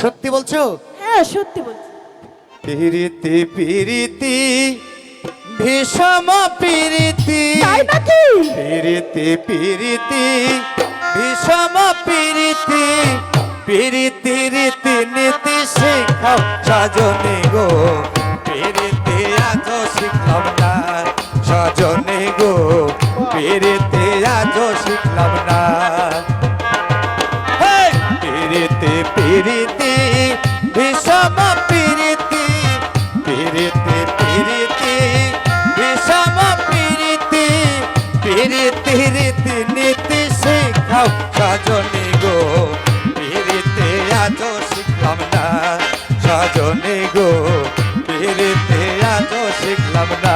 সত্যি বলছো? হ্যাঁ সত্যি বলছি। প্রীতি প্রীতি ভীষম প্রীতি, তাই নাকি? প্রীতি প্রীতি ভীষম প্রীতি, প্রীতি রীতি নীতি শেখাও সজনী গো, প্রীতি আজ শিখলাম না সজনী গো, প্রীতি আজ শিখলাম না। প্রীতি প্রীতি ভীষম প্রীতি, প্রীতি প্রীতি ভীষম প্রীতি, প্রীতি রীতি নীতি শেখাও সজনী গো, প্রীতি আজ শিখলাম না সজনী গো, প্রীতি আজ শিখলাম না।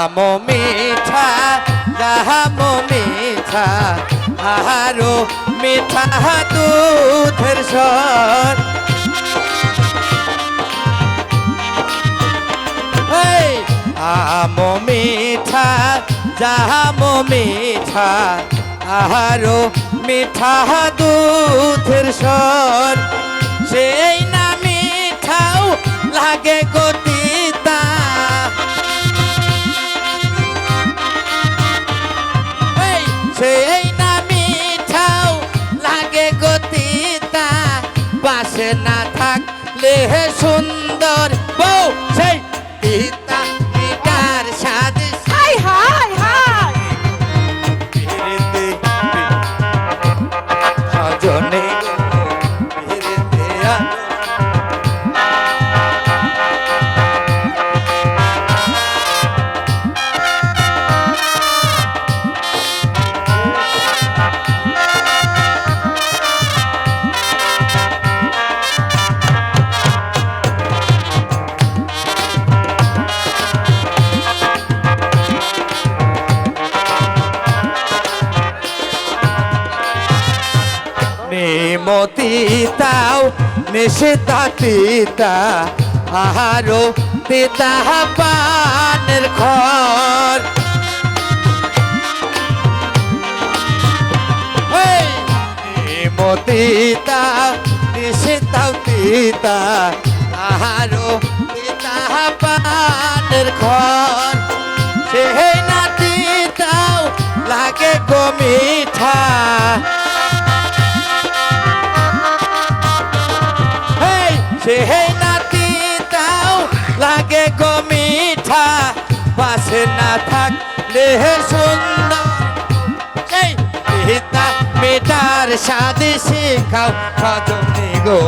আমো মিঠা যাহামো মিঠা, আহারো মিঠা দুধের স্বর, আমো মিঠা যাহামো মিঠা, আহারো মিঠা দুধের স্বর, সেই না মিঠাও লাগে গতিতা, সেই না মিঠাও লাগে গতিতা, পাশে না থাকলে সুন্দর বউ সেই পিতা পিতার সাথে। হাই হাই হাই সজনী মতিতাও নিষেধা তিতা, আহারো তিতা পানের ঘর, মতিতা নিষেধাও তিতা, আহারো তিতা পানের ঘর, সেই না তিতাও লাগে গো মিঠা, সেই নাতিটাও লাগে গো মিঠা, পাশে না থাকলে সুন্দর, সেই পিতা মেটার সাথে শেখাও সজনী গো,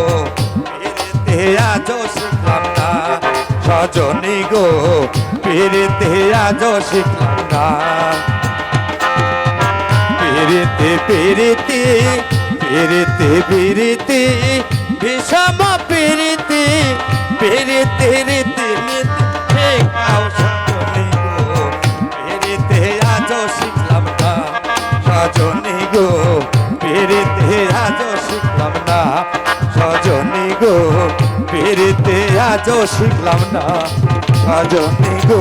প্রীতি আজ শিখলাম না সজনী গো, প্রীতি আজ শিখলাম না। প্রীতি প্রীতি প্রীতি প্রীতি ভীষম প্রীতি, প্রীতি রীতি নীতি শেখাও সজনী গো, প্রীতি আজ শিখলাম না সজনী গো, প্রীতি আজ শিখলাম না সজনী গো, প্রীতি আজ শিখলাম না সজনী গো।